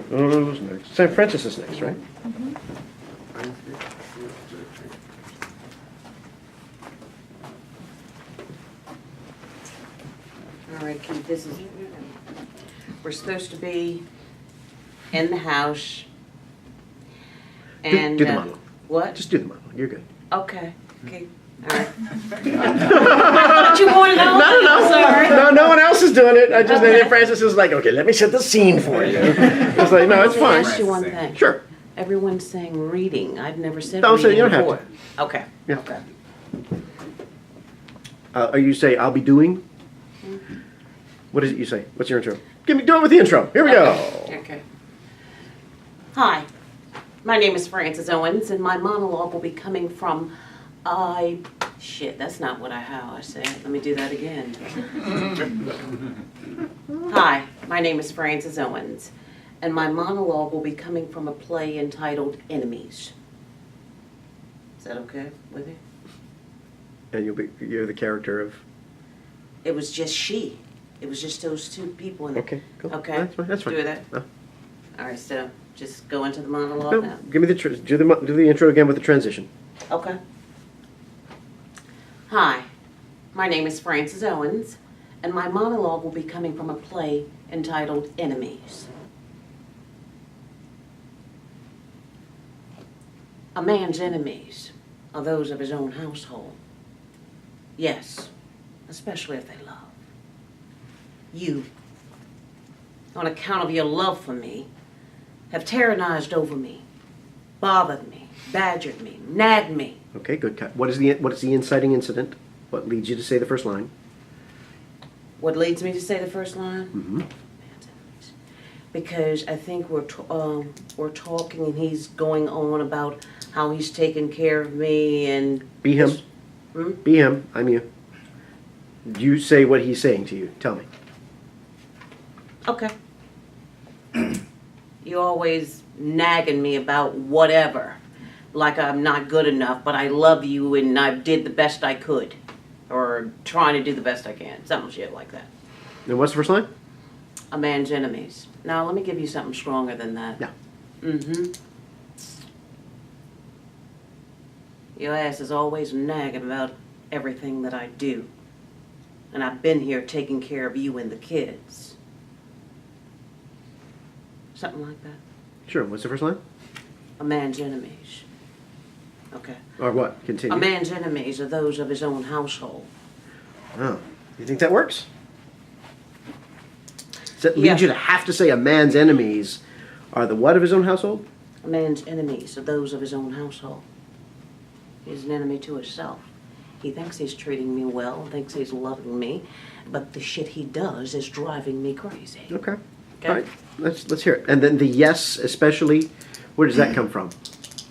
Who's next? St. Francis is next, right? All right, Keith, we're supposed to be in the house. And do the monologue. What? Just do the monologue. You're good. Okay, all right. I thought you wanted to know. No. Sorry. No one else is doing it. I just, Okay. and Francis is like, okay, let me set the scene for you. It's like, no, it's Let me fine. ask you one thing. Sure. Everyone's saying reading. I've never said Don't say- reading you don't have before. Okay. Yeah. Okay. Are you say, I'll be doing? What is it you say? What's your intro? Do it with the intro. Here we go. Okay. Hi, my name is Frances Owens, and my monologue will be coming from shit, that's not how I said it. Let me do that again. Hi, my name is Frances Owens, and my monologue will be coming from a play entitled Enemies. Is that okay with you? And you're the character of. It was just she. It was just those two people in it. Okay, cool. Okay. That's fine. Do that? No. All right, so just go into the monologue No, now. give me do the intro again with the transition. Okay. Hi, my name is Frances Owens, and my monologue will be coming from a play entitled Enemies. A man's enemies are those of his own household. Yes, especially if they love. You, on account of your love for me, have tyrannized over me, bothered me, badgered me, nagged me. Okay, good cut. What is the inciting incident? What leads you to say the first line? What leads me to say the first line? Mm-hmm. Because I think we're talking and he's going on about how he's taking care of me and... Be him. Be him. I'm you. You say what he's saying to you. Tell me. Okay. You always nagging me about whatever. Like I'm not good enough, but I love you and I did the best I could. Or trying to do the best I can. Something shit like that. And what's the first line? A man's enemies. Now, let me give you something stronger than that. Yeah. Mm-hmm. Your ass is always nagging about everything that I do. And I've been here taking care of you and the kids. Something like that. Sure. What's the first line? A man's enemies. Okay. Or what? Continue. A man's enemies are those of his own household. Oh. You think that works? Does that lead Yeah. you to have to say a man's enemies are the what of his own household? A man's enemies are those of his own household. He's an enemy to himself. He thinks he's treating me well, thinks he's loving me, but the shit he does is driving me crazy. Okay. Okay. All right. Let's hear it. And then the yes, especially, where does that come from?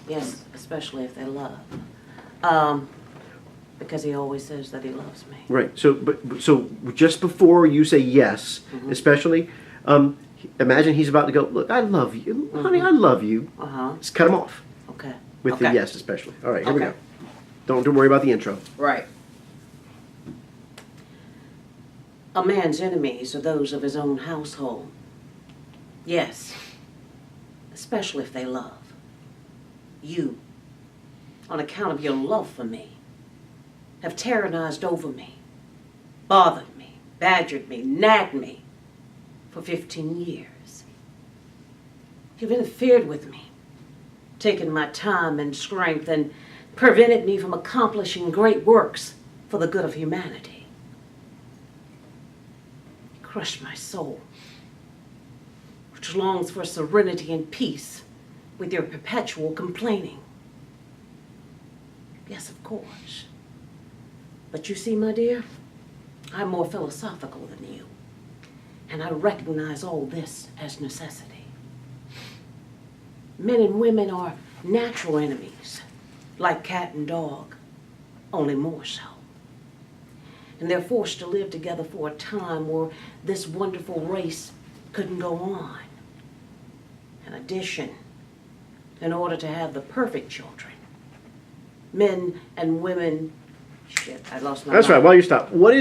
Yes, especially if they love. Because he always says that he loves me. Right. So just before you say yes, especially, imagine he's about to go, look, I love you. Honey, I love you. Uh-huh. Just cut him off Okay. with the Okay. yes, especially. All right, here we Okay. go. Don't worry about the intro. Right. A man's enemies are those of his own household. Yes, especially if they love. You, on account of your love for me, have tyrannized over me, bothered me, badgered me, nagged me for 15 years. You've interfered with me, taken my time and strength and prevented me from accomplishing great works for the good of humanity. You crushed my soul, which longs for serenity and peace with your perpetual complaining. Yes, of course. But you see, my dear, I'm more philosophical than you, and I recognize all this as necessity. Men and women are natural enemies, like cat and dog, only more so. And they're forced to live together for a time where this wonderful race couldn't go on. In addition, in order to have the perfect children, men and women... Shit, I lost my That's mind. right. While you stop, so what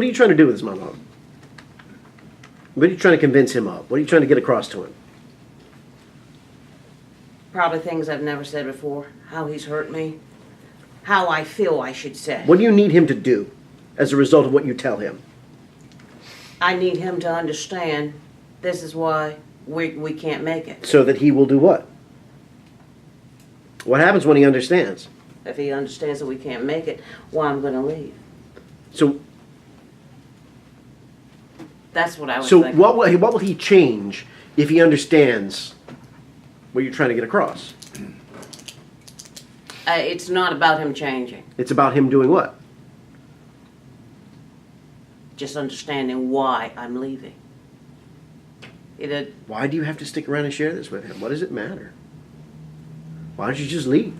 are you trying to do with this monologue? What are you trying to convince him of? What are you trying to get across to him? Probably things I've never said before. How he's hurt me. How I feel, I should say. What do you need him to do as a result of what you tell him? I need him to understand this is why we can't make it. So that he will do what? What happens when he understands? If he understands that we can't make it, why I'm going to leave. So That's what I was So thinking. what will he change if he understands what you're trying to get across? It's not about him changing. It's about him doing what? Just understanding why I'm leaving. Why do you have to stick around and share this with him? What does it matter? Why don't you just leave?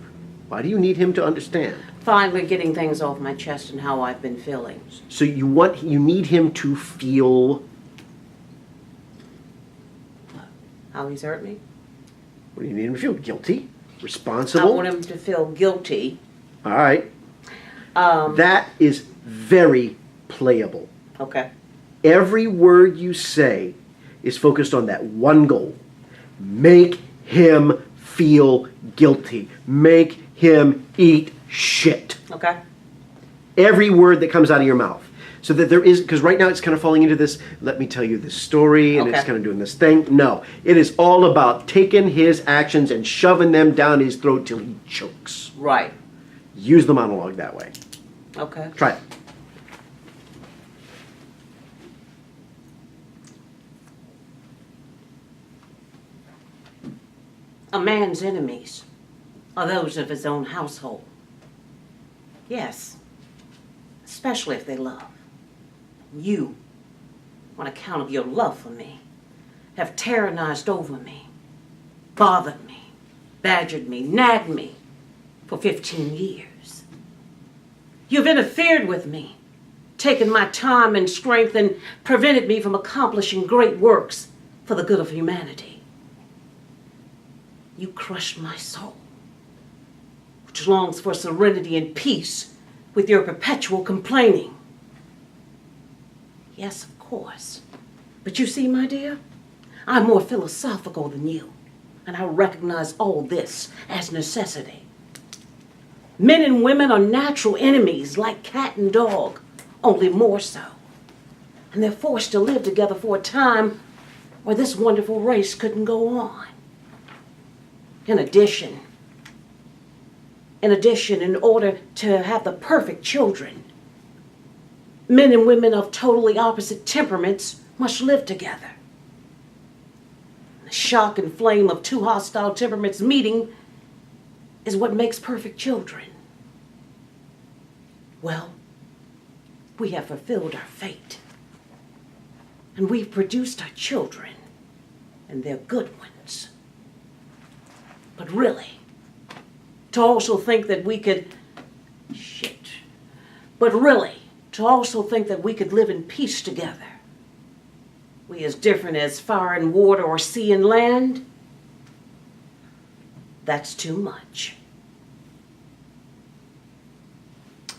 Why do you need him to understand? Finally getting things off my chest and how I've been feeling. So you need him to feel How he's hurt me? what do you need him to feel? Guilty? I Responsible? want him to feel guilty. All right. That is very playable. Okay. Every word you say is focused on that one goal. Make him feel guilty. Make him eat shit. Okay. Every word that comes out of your mouth. So that there is, because right now it's kind of falling into this, let me tell you this story, and it's Okay. kind of doing this thing. No, it is all about taking his actions and shoving them down his throat till he chokes. Right. Use the monologue that way. Okay. Try it. A man's enemies are those of his own household. Yes. Especially if they love. You, on account of your love for me, have tyrannized over me, bothered me, badgered me, nagged me for 15 years. You've interfered with me, taken my time and strength and prevented me from accomplishing great works for the good of humanity. You crushed my soul, which longs for serenity and peace with your perpetual complaining. Yes, of course. But you see, my dear, I'm more philosophical than you, and I recognize all this as necessity. Men and women are natural enemies, like cat and dog, only more so. And they're forced to live together for a time where this wonderful race couldn't go on. In addition, in order to have the perfect children, men and women of totally opposite temperaments must live together. The shock and flame of two hostile temperaments meeting is what makes perfect children. Well, we have fulfilled our fate. And we've produced our children, and they're good ones. But really, to also think that we could, to also think that we could live in peace together. We as different as fire and water or sea and land. That's too much.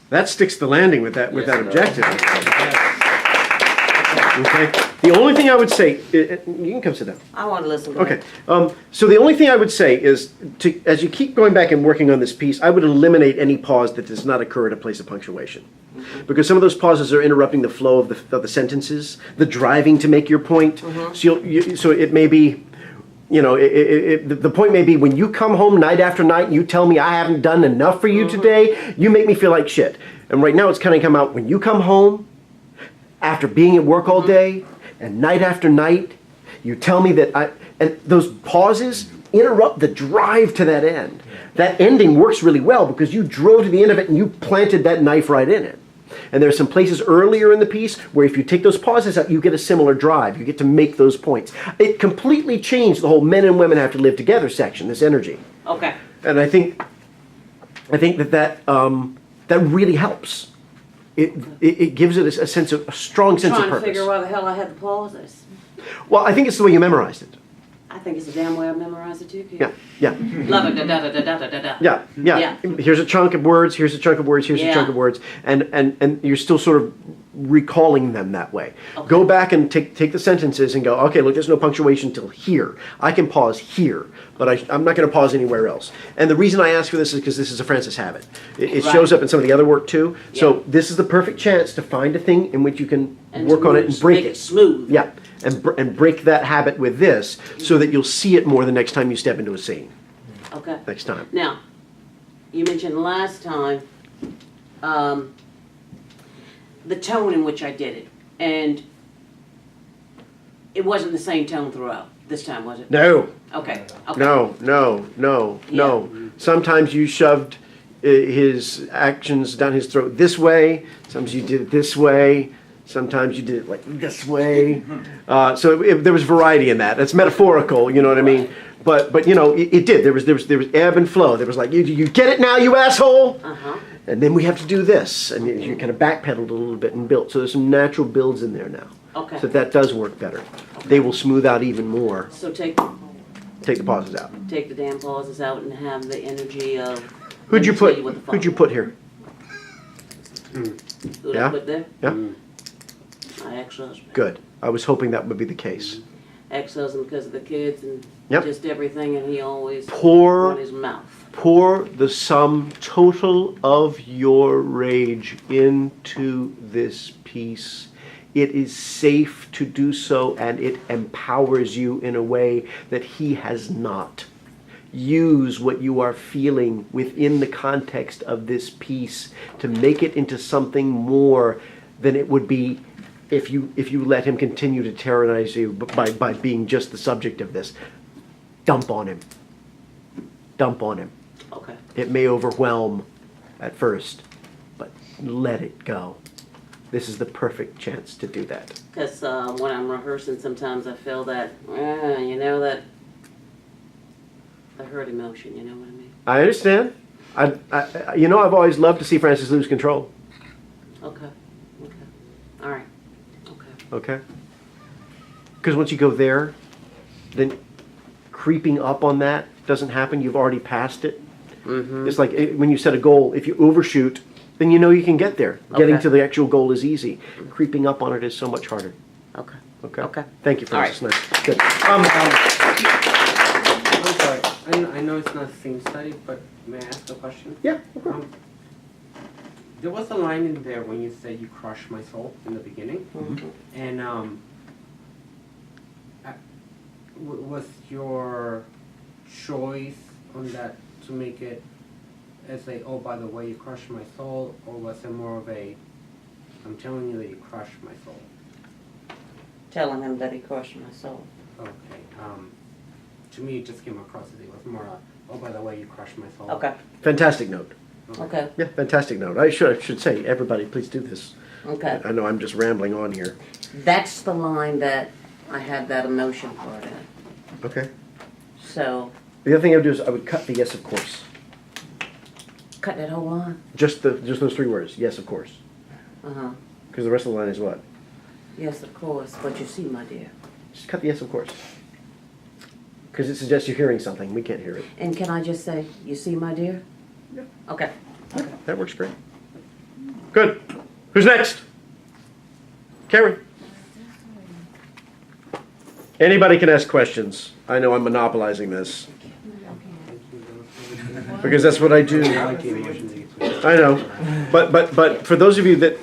That sticks the landing with that objective. Okay. The only thing I would say, you can come sit down. I want to listen to Okay. it. So the only thing I would say is, as you keep going back and working on this piece, I would eliminate any pause that does not occur at a place of punctuation. Because some of those pauses are interrupting the flow of the sentences, the driving to make your point. So it may be, the point may be when you come home night after night and you tell me I haven't done enough for you today, you make me feel like shit. And right now it's kind of come out when you come home after being at work all day and night after night, you tell me that and those pauses interrupt the drive to that end. That ending works really well because you drove to the end of it and you planted that knife right in it. And there are some places earlier in the piece where if you take those pauses out, you get a similar drive. You get to make those points. It completely changed the whole men and women have to live together section, this energy. Okay. And I think that really helps. It gives it a strong sense of Trying to purpose. figure why the hell I had the pauses. Well, I think it's the way you memorized it. I think it's the damn way I memorized it too. Yeah. Yeah, Yeah. Here's a chunk of words, here's a chunk of words, here's a chunk of words, and you're still sort of recalling them that way. Okay. Go back and take the sentences and go, okay, look, there's no punctuation till here. I can pause here, but I'm not going to pause anywhere else. And the reason I ask for this is because this is a Francis habit. It Right. shows up in some of the other work too. So Yeah. this is the perfect chance to find a thing in which you can And work on it and smooth- break make it. it smooth. Yeah, and break that habit with this so that you'll see it more the next time you step into a scene. Okay. Next time. Now, you mentioned last time the tone in which I did it, and it wasn't the same tone throughout. This time, was it? No. Okay. Okay. No. Sometimes you shoved his actions down his throat this way. Sometimes you did it this way. Sometimes you did it like this way. So there was variety in that. It's metaphorical, you know what I mean? But you know, it did. There was ebb and flow. There was like, you get it now, you asshole? Uh-huh. And then we have to do this. And you kind of backpedaled a little bit and built. So there's some natural builds in there now. Okay. So that does work better. They will smooth out even more. So take Take the pauses out. the damn pauses out and have the energy of. Who'd you let me tell put? what the Who'd you fuck- put here? Who'd Yeah? I put there? Yeah. My ex-husband. Good. I was hoping that would be the case. Ex-husband because of the kids and Yep. just everything, and he always Pour on his mouth. Pour the sum total of your rage into this piece. It is safe to do so, and it empowers you in a way that he has not. Use what you are feeling within the context of this piece to make it into something more than it would be if you let him continue to terrorize you by being just the subject of this. Dump on him. Dump on him. Okay. It may overwhelm at first, but let it go. This is the perfect chance to do that. Because when I'm rehearsing, sometimes I feel that, that the hurt emotion, you know what I mean? I understand. I've always loved to see Francis lose control. Okay. All right. Okay. Okay? Because once you go there, then creeping up on that doesn't happen. You've already passed it. Mm-hmm. It's like when you set a goal, if you overshoot, then you know you can get there. Getting Okay. to the actual goal is easy. Creeping up on it is so much harder. Okay. Okay? Okay. Thank you, All right. Francis. Nice. Good. I'm sorry. I know it's not a scene study, but may I ask a question? Yeah, okay. There was a line in there when you said you crushed my soul in the beginning, Mhm. and was your choice on that to make it as a, oh, by the way, you crushed my soul, or was it more of a, I'm telling you that you crushed my soul? Telling him that he crushed my soul. Okay. To me, it just came across as it was more, oh, by the way, you crushed my soul. Okay. Fantastic note. Okay. Yeah, fantastic note. I should say, everybody, please do this. Okay. I know I'm just rambling on here. That's the line that I had that emotion part in. Okay. So, The other thing I would do is I would cut the yes, of course. cut that whole line. Just those three words. Yes, of course. Uh-huh. Because the rest of the line is what? Yes, of course. But you see, my dear. Just cut the yes, of course. Because it suggests you're hearing something. We can't hear it. And can I just say, you see, my dear? Yeah. Okay. Okay. That works great. Good. Who's next? Karen. Anybody can ask questions. I know I'm monopolizing this. Because that's what I do. I like the emotion that you put. I know. But for those of you that,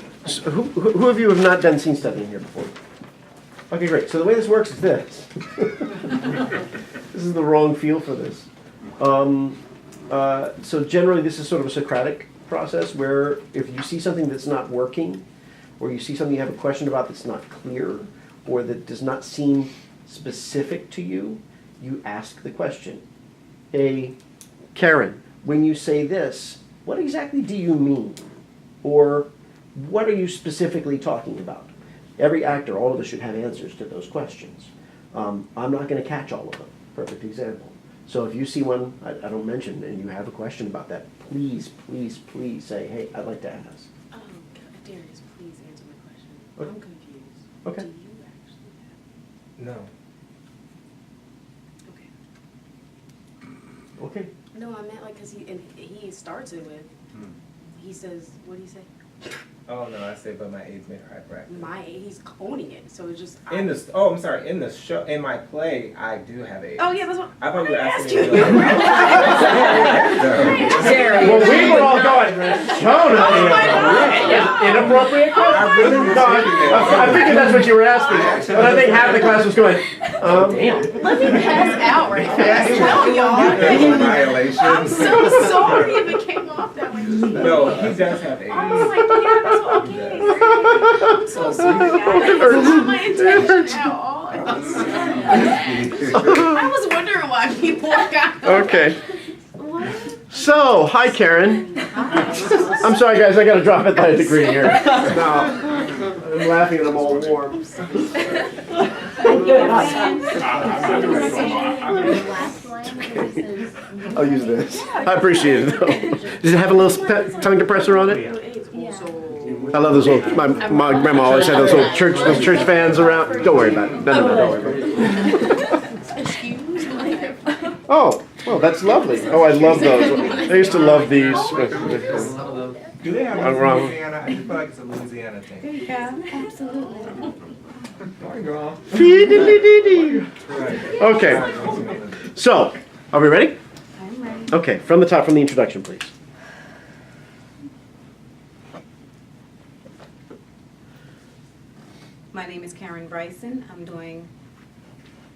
who of you have not done scene studying here before? Okay, great. So the way this works is this. This is the wrong feel for this. So generally this is sort of a Socratic process where if you see something that's not working, or you see something you have a question about that's not clear, or that does not seem specific to you, you ask the question. Hey, Karen, when you say this, what exactly do you mean? Or what are you specifically talking about? Every actor, all of us should have answers to those questions. I'm not going to catch all of them. Perfect example. So if you see one I don't mention and you have a question about that, please say, hey, I'd like to ask. Darius, please answer my question. Okay. I'm confused. Okay. Do you actually No. have? Okay. Okay. No, I meant like because he starts it with, he says, what do you say? Oh no, I said, but my AIDS made her hyperactive. He's owning it, so it's just. In the I'm sorry. In the show, in my play, I do have AIDS. Oh yeah, that's what. I thought you were asking me. Jerry. Well, we were all going, Shona, inappropriate question. I really was thinking that. I figured that's what you were asking, but I think half the class was going, damn. Let me pass out right fast. Tell y'all. Annihilation. I'm so sorry if it came off that way. No, he does have AIDS. Oh my god, that's okay. I'm so sorry, guys. It's not my intention at all. I was wondering why people got. Okay. What? So, hi Karen. I'm sorry guys, I gotta drop it by a degree here. No, I'm laughing and I'm all warm. I'll use this. I appreciate it though. Does it have a little tongue depressor on it? I love those little, my grandma always had those little church fans around. Don't worry about it. No, don't worry about it. Excuse me. Oh, well, that's lovely. Oh, I love those. I used to love these. Do they have I'm this in wrong. Louisiana? I just feel like it's a Louisiana thing. Yeah, absolutely. Sorry, girl. Right. Okay, so, are we ready? I'm ready. Okay, from the top, from the introduction, please. My name is Karen Bryson. I'm doing,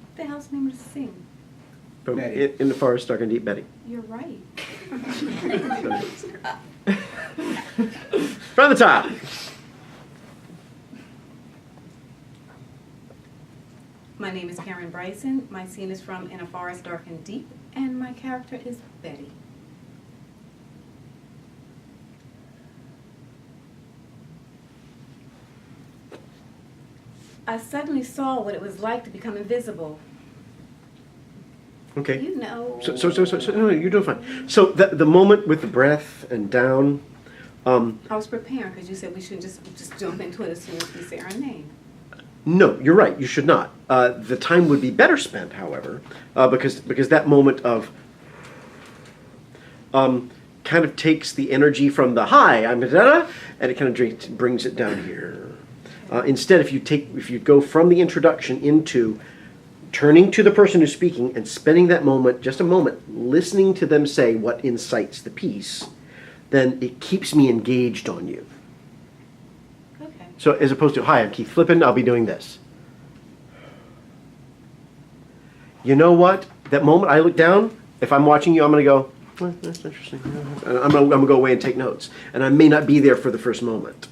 what the hell's the name of the thing? From Betty. In the forest, dark and deep, Betty. You're right. From the top. My name is Karen Bryson. My scene is from In a Forest Dark and Deep, and my character is Betty. I suddenly saw what it was like to become invisible. Okay. You know. So no, you're doing fine. So the moment with the breath and down, I was preparing because you said we shouldn't just jump into it as soon as we say our name. no, you're right. You should not. The time would be better spent, however, because that moment of kind of takes the energy from the hi, I'm da-da, and it kind of brings it down here. Instead, if you go from the introduction into turning to the person who's speaking and spending that moment, just a moment, listening to them say what incites the piece, then it keeps me engaged on you. Okay. So as opposed to, hi, I'm Keith Flippin, I'll be doing this. You know what? That moment I look down, if I'm watching you, I'm going to go, well, that's interesting. And I'm going to go away and take notes. And I may not be there for the first moment.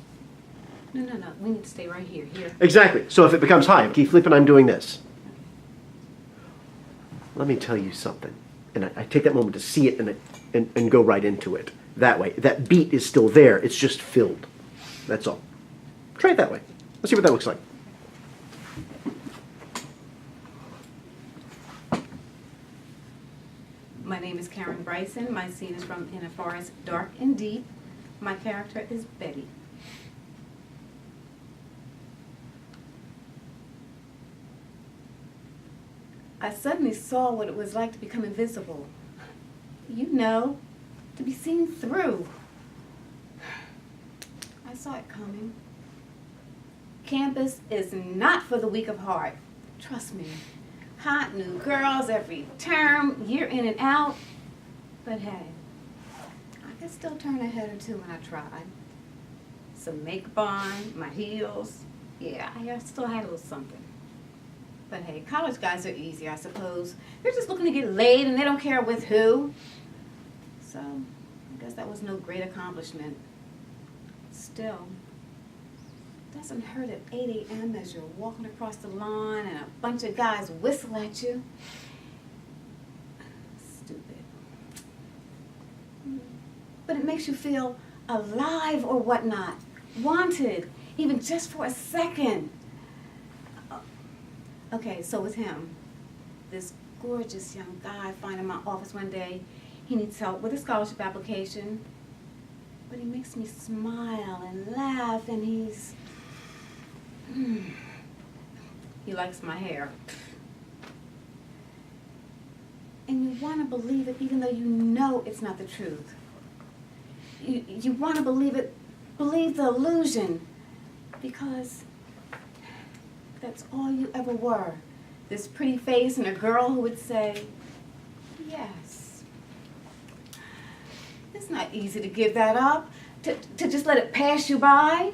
No. We need to stay right here. Here. Exactly. So if it becomes, hi, I'm Keith Flippin, I'm doing this. Let me tell you something. And I take that moment to see it and go right into it. That way. That beat is still there. It's just filled. That's all. Try it that way. Let's see what that looks like. My name is Karen Bryson. My scene is from In a Forest Dark and Deep. My character is Betty. I suddenly saw what it was like to become invisible. You know, to be seen through. I saw it coming. Campus is not for the weak of heart. Trust me. Hot new girls every term, year in and out. But hey, I could still turn a head or two when I tried. Some makeup on, my heels. Yeah, I still had a little something. But hey, college guys are easy, I suppose. They're just looking to get laid and they don't care with who. So, I guess that was no great accomplishment. Still, it doesn't hurt at 8 a.m. as you're walking across the lawn and a bunch of guys whistle at you. Stupid. But it makes you feel alive or whatnot. Wanted, even just for a second. Okay, so with him, this gorgeous young guy I find in my office one day. He needs help with a scholarship application. But he makes me smile and laugh, and he likes my hair. And you want to believe it even though you know it's not the truth. You want to believe it believe the illusion, because that's all you ever were. This pretty face and a girl who would say, yes. It's not easy to give that up, to just let it pass you by.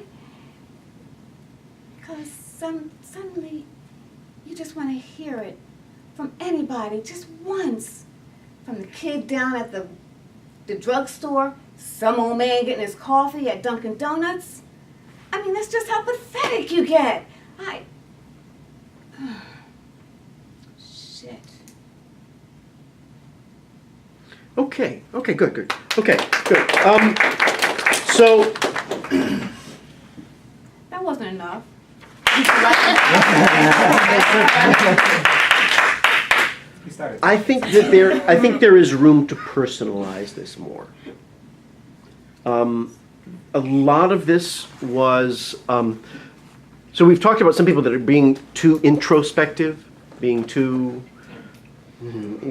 Because suddenly you just want to hear it from anybody, just once. From the kid down at the drugstore, some old man getting his coffee at Dunkin' Donuts. I mean, that's just how pathetic you get. Shit. Okay, good. Okay, good. So, That wasn't enough. He started. I think there is room to personalize this more. A lot of this was, so we've talked about some people that are being too introspective, being too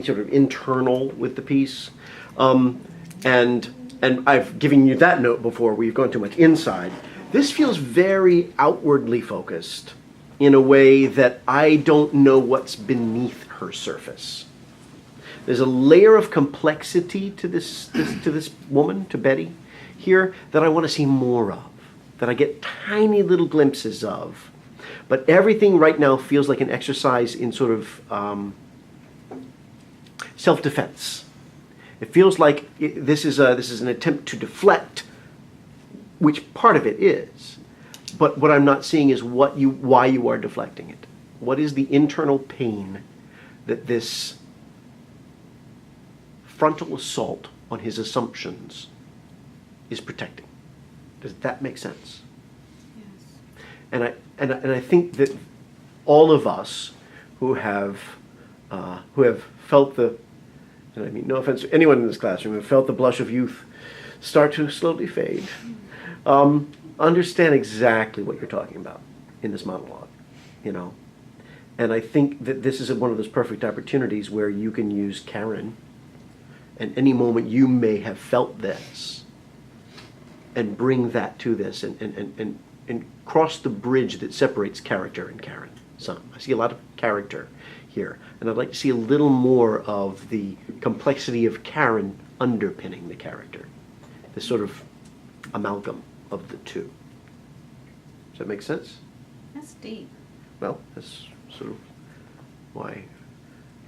sort of internal with the piece, and I've given you that note before where you've gone too much inside. This feels very outwardly focused in a way that I don't know what's beneath her surface. There's a layer of complexity to this woman, to Betty, here that I want to see more of, that I get tiny little glimpses of. But everything right now feels like an exercise in sort of self-defense. It feels like this is an attempt to deflect, which part of it is. But what I'm not seeing is why you are deflecting it. What is the internal pain that this frontal assault on his assumptions is protecting? Does that make sense? Yes. And I think that all of us who have felt the, and I mean no offense to anyone in this classroom, who have felt the blush of youth start to slowly fade, understand exactly what you're talking about in this monologue, you know. And I think that this is one of those perfect opportunities where you can use Karen, and any moment you may have felt this, and bring that to this, and cross the bridge that separates character and Karen. Some. I see a lot of character here, and I'd like to see a little more of the complexity of Karen underpinning the character. This sort of amalgam of the two. Does that make sense? That's deep. Well, that's sort of why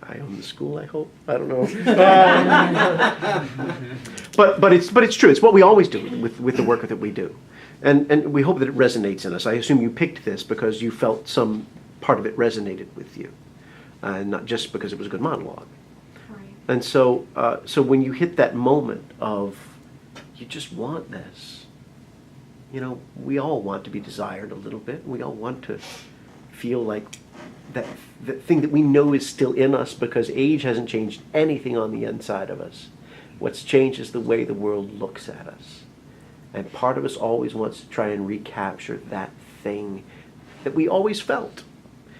I own the school, I hope. I don't know. But it's true. It's what we always do with the work that we do. And we hope that it resonates in us. I assume you picked this because you felt some part of it resonated with you, and not just because it was a good monologue. Right. And so when you hit that moment of, you just want this, you know, we all want to be desired a little bit. We all want to feel like that thing that we know is still in us, because age hasn't changed anything on the inside of us. What's changed is the way the world looks at us. And part of us always wants to try and recapture that thing that we always felt.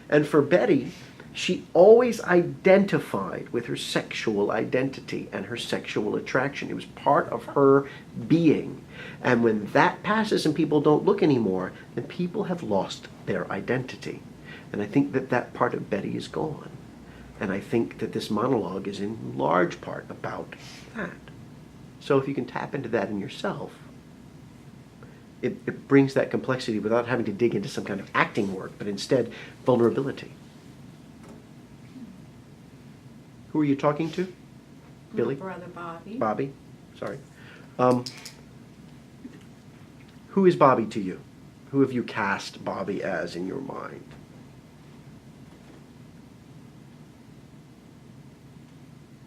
And for Betty, she always identified with her sexual identity and her sexual attraction. It was part of her being. And when that passes and people don't look anymore, then people have lost their identity. And I think that part of Betty is gone. And I think that this monologue is in large part about that. So if you can tap into that in yourself, it brings that complexity without having to dig into some kind of acting work, but instead vulnerability. Who are you talking to? Billy? My brother Bobby. Bobby? Sorry. Who is Bobby to you? Who have you cast Bobby as in your mind?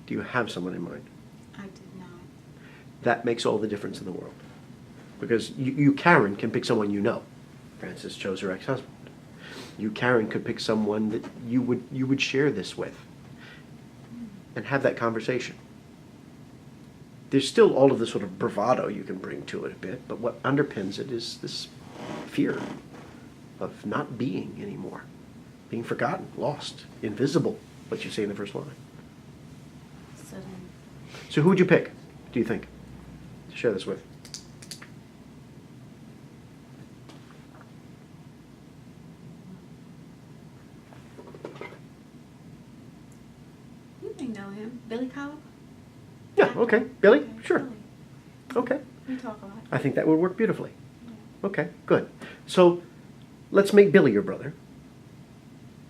Do you have someone in mind? I did not. That makes all the difference in the world. Because you, Karen, can pick someone you know. Frances chose her ex-husband. You, Karen, could pick someone that you would share this with and have that conversation. There's still all of the sort of bravado you can bring to it a bit, but what underpins it is this fear of not being anymore, being forgotten, lost, invisible, what you say in the first line. So So who would you pick, do you think, to share this with? may know him. Billy Cobb? Yeah, okay. Billy? Okay, Sure. Billy. Okay. We talk a lot. I think that would work beautifully. Okay, good. So let's make Billy your brother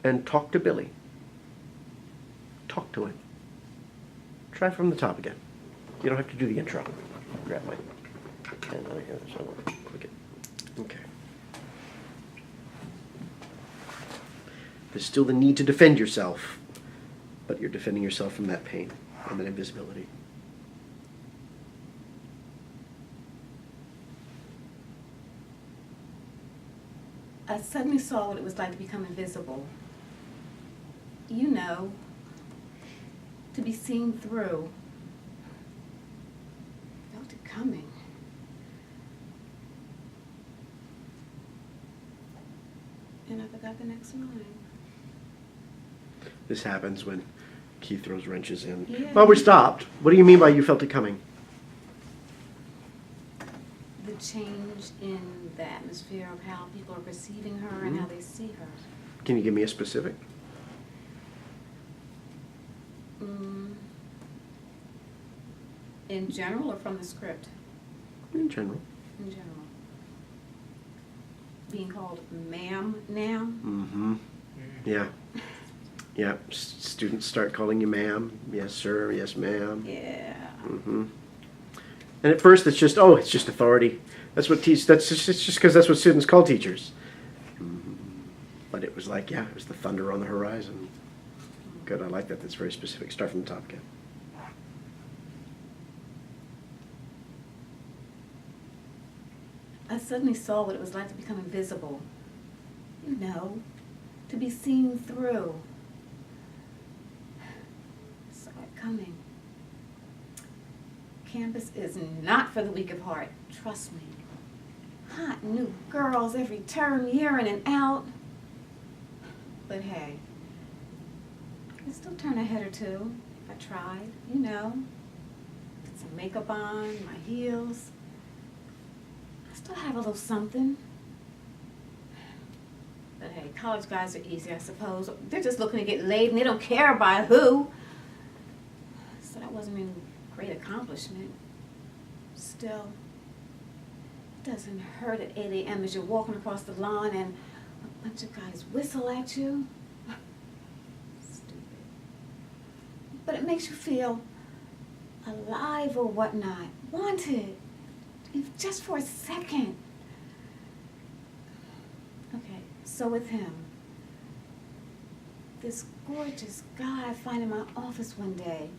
and talk to Billy. Talk to him. Try from the top again. You don't have to do the intro. Grab my pen out of here somewhere. Click it. Okay. There's still the need to defend yourself, but you're defending yourself from that pain and that invisibility. I suddenly saw what it was like to become invisible. You know, to be seen through. Felt it coming. And I forgot the next line. This happens when Keith throws wrenches in. Yeah. Well, we're stopped. What do you mean by you felt it coming? The change in the atmosphere of how people are perceiving her and how they see her. Can you give me a specific? In general or from the script? In general. In general. Being called ma'am now? Mm-hmm. Yeah. Yeah. Students start calling you ma'am. Yes, sir. Yes, ma'am. Yeah. Mm-hmm. And at first, it's just authority. That's what it's just because that's what students call teachers. But it was like, it was the thunder on the horizon. Good. I like that. That's very specific. Start from the top again. I suddenly saw what it was like to become invisible. You know, to be seen through. Saw it coming. Campus is not for the weak of heart, trust me. Hot new girls every term, year in and out. But hey, I could still turn a head or two if I tried, you know. Put some makeup on, my heels. I still have a little something. But hey, college guys are easy, I suppose. They're just looking to get laid and they don't care by who. So that wasn't any great accomplishment. Still, it doesn't hurt at 8 a.m. as you're walking across the lawn and a bunch of guys whistle at you. Stupid. But it makes you feel alive or whatnot, wanted, if just for a second. Okay, so with him, this gorgeous guy I find in my office one day.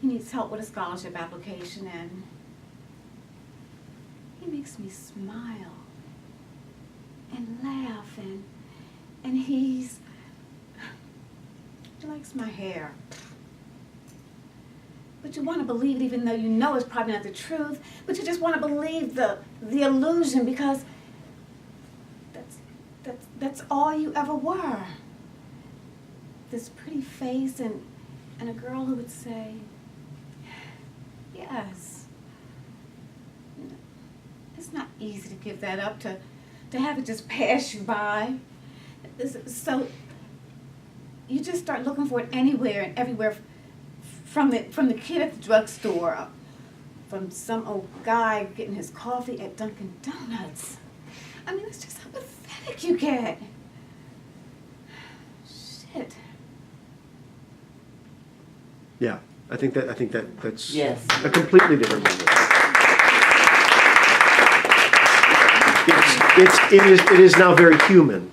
He needs help with a scholarship application and he makes me smile and laugh and he likes my hair. But you want to believe it even though you know it's probably not the truth, but you just want to believe the illusion because that's all you ever were. This pretty face and a girl who would say, yes. It's not easy to give that up, to have it just pass you by. So you just start looking for it anywhere and everywhere, from the kid at the drugstore, from some old guy getting his coffee at Dunkin' Donuts. I mean, it's just how pathetic you get. Shit. Yeah, I think that's Yes. a completely different movie. It is now very human,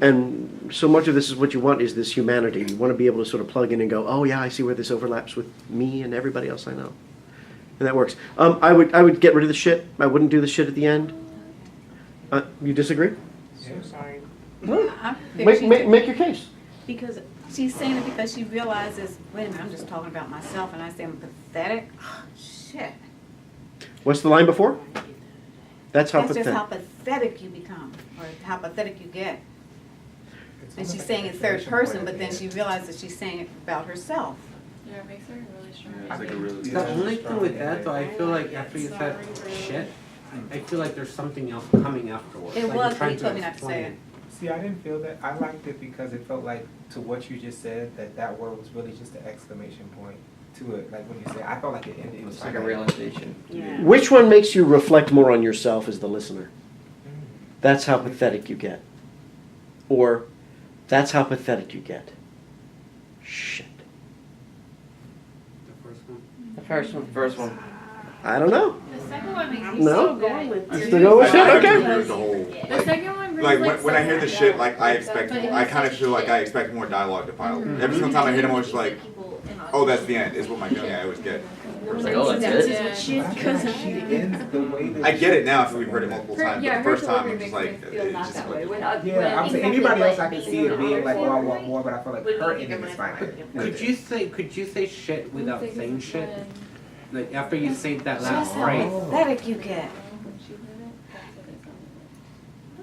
and so much of this is what you want is this humanity. You want to be able to sort of plug in and go, oh yeah, I see where this overlaps with me and everybody else I know, and that works. I would get rid of the shit. I wouldn't do the shit at the end. You disagree? So sorry. I figure she did. Make your case. Because she's saying it because she realizes, wait a minute, I'm just talking about myself, and I say I'm pathetic. Shit. What's the line before? That's how That's just how pathetic. pathetic you become, or how pathetic you get. And she's saying it third person, but then she realizes she's saying it about herself. Yeah, it makes her really strong. I think it really The only thing with that, though, I feel like after you said shit, I feel like there's something else coming afterwards. It like was, you're but trying he told me not to explain say it. See, I didn't feel that. I liked it because it felt like, to what you just said, that word was really just an exclamation point to it. Like when you say, I felt like it ended. It was It's like a realization. Yeah. Which one makes you reflect more on yourself as the listener? That's how pathetic you get. Or, that's how pathetic you get. Shit. The first one. The first one. First one. I don't know. The second one makes me No? so Going good. with Still go with shit? I Okay. agree with the whole, The second one brings like when I hear the shit, like I But expect, it I was kind of such feel like shit. I expect more dialogue to follow. Every single time I hear them, I was just like, oh, that's the end. Is what my feeling I always get. It's like, oh, that's it. But I feel like she ends the way that I get it now after we've heard it multiple times, but the first time I'm just like, feel it's not just that like, way. Yeah, I'm saying anybody else I can see it being like, oh, I want more, but I feel like her ending is fine. Could you say shit without saying shit? Like after you say that last That's how phrase. pathetic you get.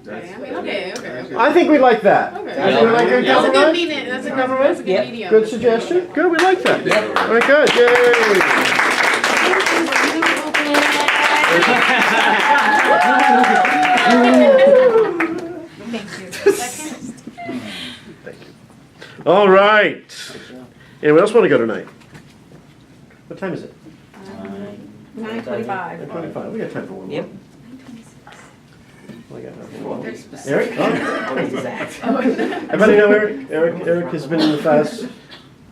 Okay. I think we like that. Okay. I think we like good Yeah. That's a good compromise. medium. That's a good medium. Good suggestion. Good, we like that. All right, good. Yay! All right. Anyone else want to go tonight? What time is it? 9:25. 9:25. We got time for one more. Yep. We got time for one more. Eric? Oh. Everybody know Eric? Eric has been in the class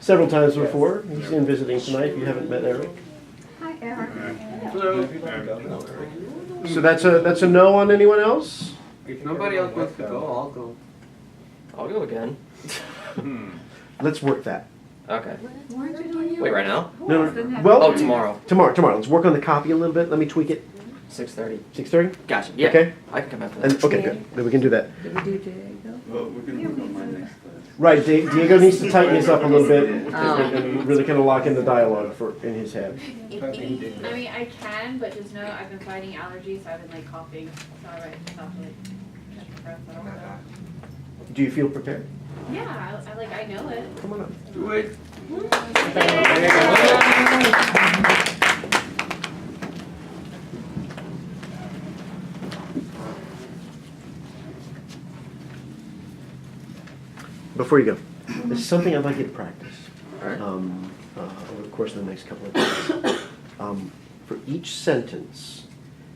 several times before. He's in visiting tonight if you haven't met Eric. Hi, Eric. So that's a no on anyone else? If nobody else wants to go, I'll go. I'll go again. Let's work that. Okay. Wait, right now? No. Well, Oh, tomorrow. Tomorrow. Let's work on the copy a little bit. Let me tweak it. 6:30. 6:30? Gotcha. Yeah. Okay. I can come after that. And okay, good. Then we can do that. well, we can work on my next class. Right, Diego needs to tighten this up a little bit and really kind of lock in the dialogue in his head. I mean, I can, but just know I've been fighting allergies, so I've been like coughing. So I write stuff like catch my breath. I don't know. Do you feel prepared? Yeah, I know it. Come on up. Do it. Before you go, this is something I'd like you to practice Alright. over the course of the next couple of days. For each sentence,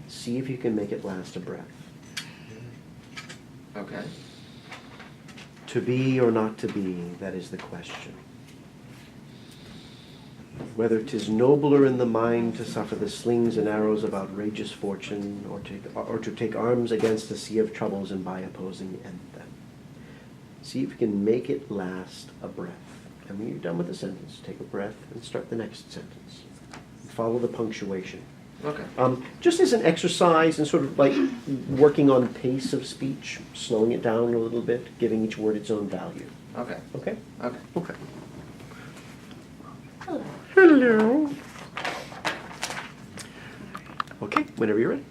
see if you can make it last a breath. Okay. To be or not to be, that is the question. Whether 'tis nobler in the mind to suffer the slings and arrows of outrageous fortune, or to take arms against a sea of troubles and by opposing end them. See if you can make it last a breath. And when you're done with the sentence, take a breath and start the next sentence. Follow the punctuation. Okay. Just as an exercise and sort of like working on pace of speech, slowing it down a little bit, giving each word its own value. Okay. Okay? Okay. Okay. Hello. Okay, whenever you're ready.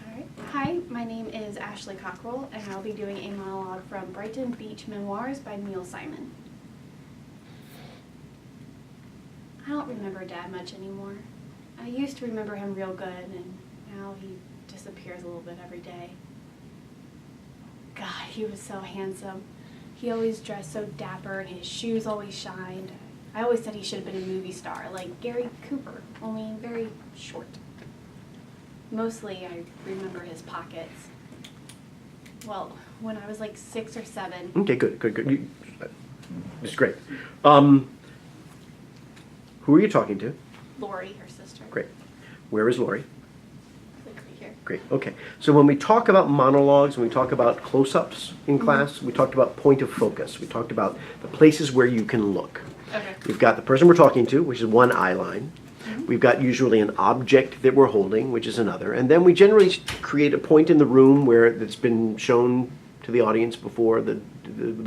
Alright. Hi, my name is Ashley Cockrell, and I'll be doing a monologue from Brighton Beach Memoirs by Neil Simon. I don't remember Dad much anymore. I used to remember him real good, and now he disappears a little bit every day. God, he was so handsome. He always dressed so dapper, and his shoes always shined. I always said he should have been a movie star, like Gary Cooper, only very short. Mostly, I remember his pockets. Well, when I was like 6 or 7. Okay, good. It's great. Who are you talking to? Lori, her sister. Great. Where is Lori? Like right here. Great, okay. So when we talk about monologues, when we talk about close-ups in class, we talked about point of focus. We talked about the places where you can look. Okay. We've got the person we're talking to, which is one eye line. We've got usually an object that we're holding, which is another. And then we generally create a point in the room where it's been shown to the audience before, the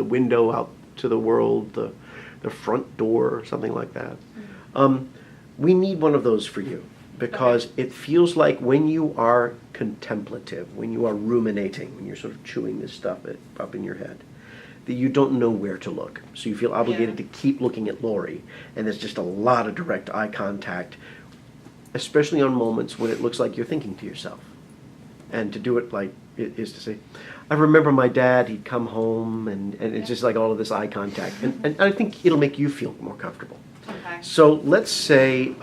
window out to the world, the front door, or something like that. We need one of those for you because it feels like when you are contemplative, when you are ruminating, when you're sort of chewing this stuff up in your head, that you don't know where to look. So you feel obligated to keep looking at Lori, and there's just a lot of direct eye contact, especially on moments when it looks like you're thinking to yourself. And to do it like it is to say, I remember my dad, he'd come home and it's just like all of this eye contact. And I think it'll make you feel more comfortable. Okay. So let's say,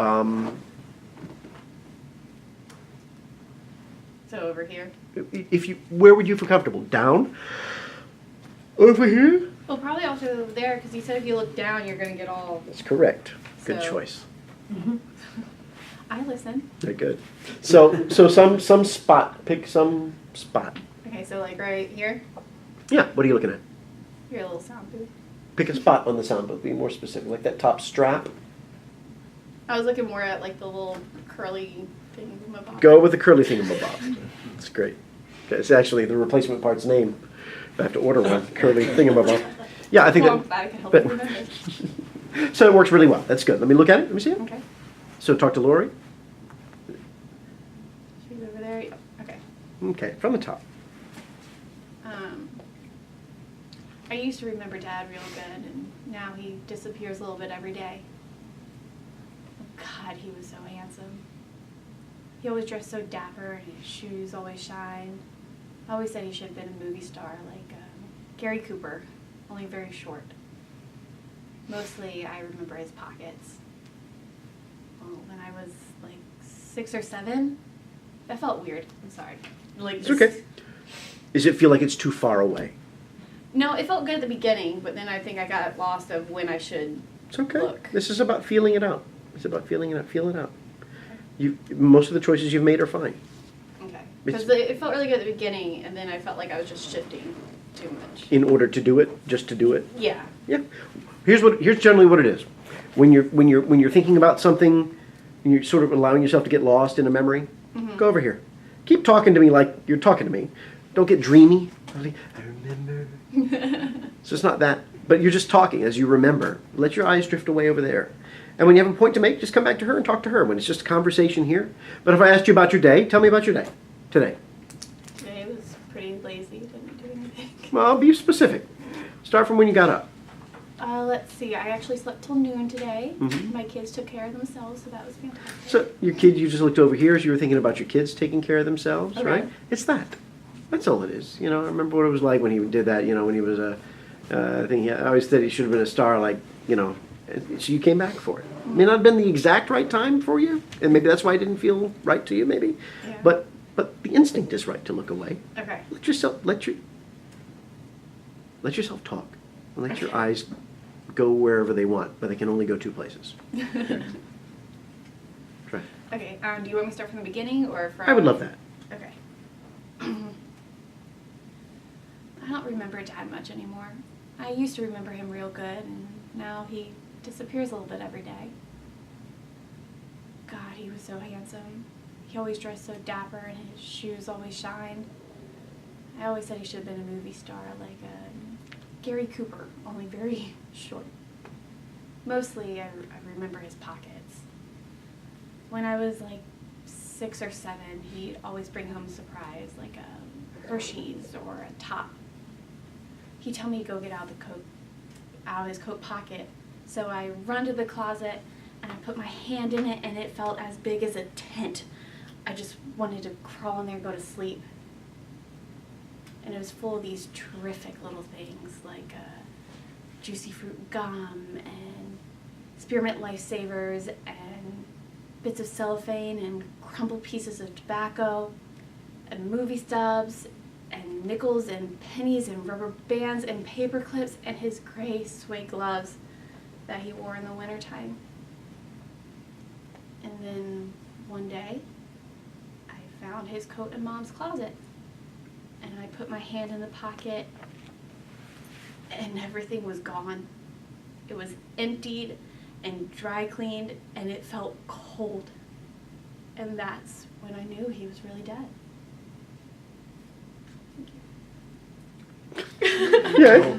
So over here. where would you feel comfortable? Down? Over here? Well, probably also there, because you said if you look down, you're gonna get all. That's correct. Good So- choice. I listen. Very good. So some spot. Pick some spot. Okay, so like right here, Yeah. What are you looking at? your little sound booth. Pick a spot on the sound booth. Be more specific, like that top strap. I was looking more at like the little curly thing. Go with the curly thingamabob. That's great. It's actually the replacement part's name. I have to order one. Curly thingamabob. Yeah, I think Well, I'm that. glad I could help but- you remember. So it works really well. That's good. Let me look at it. Let me see it. Okay. So talk to Lori. She's over there. Yep. Okay. Okay, from the top. I used to remember Dad real good, and now he disappears a little bit every day. God, he was so handsome. He always dressed so dapper, and his shoes always shined. I always said he should have been a movie star, like Gary Cooper, only very short. Mostly, I remember his pockets. Well, when I was like 6 or 7, that felt weird. I'm sorry. Like It's this- okay. Does it feel like it's too far away? No, it felt good at the beginning, but then I think I got lost of when I should. It's okay. Look. This is about feeling it out. It's about feeling it out. Feel it out. Most of the choices you've made are fine. Okay. It's- Because it felt really good at the beginning, and then I felt like I was just shifting too much. In order to do it, just to do it. Yeah. Yeah. Here's generally what it is. When you're thinking about something, and you're sort of allowing yourself to get lost in a memory, go over here. Keep talking to me like you're talking to me. Don't get dreamy. I remember. So it's not that, but you're just talking as you remember. Let your eyes drift away over there. And when you have a point to make, just come back to her and talk to her when it's just a conversation here. But if I asked you about your day, tell me about your day today. Today was pretty lazy, didn't do anything. Well, be specific. Start from when you got up. Let's see, I actually slept till noon today. Mhm. My kids took care of themselves, so that was fantastic. So your kid, you just looked over here as you were thinking about your kids taking care of themselves, Okay. right? It's that. That's all it is. You know, I remember what it was like when he did that. You know, when he was I think I always said he should have been a star. Like, you know, so you came back for it. May not have been the exact right time for you, and maybe that's why it didn't feel right to you. Maybe, Yeah. but the instinct is right to look away. Okay. Let yourself talk. And let your eyes go wherever they want, but they can only go two places. Try. Okay, do you want me to start from the beginning or from? I would love that. Okay. I don't remember Dad much anymore. I used to remember him real good, and now he disappears a little bit every day. God, he was so handsome. He always dressed so dapper, and his shoes always shined. I always said he should have been a movie star, like Gary Cooper, only very short. Mostly, I remember his pockets. When I was like 6 or 7, he'd always bring home a surprise, like a Hershey's or a top. He'd tell me to go get out of his coat pocket. So I run to the closet and I put my hand in it, and it felt as big as a tent. I just wanted to crawl in there and go to sleep. And it was full of these terrific little things like juicy fruit gum and spearmint lifesavers and bits of cellophane and crumpled pieces of tobacco and movie stubs and nickels and pennies and rubber bands and paper clips and his gray suede gloves that he wore in the wintertime. And then one day, I found his coat in Mom's closet. And I put my hand in the pocket, and everything was gone. It was emptied and dry cleaned, and it felt cold. And that's when I knew he was really dead. Yeah.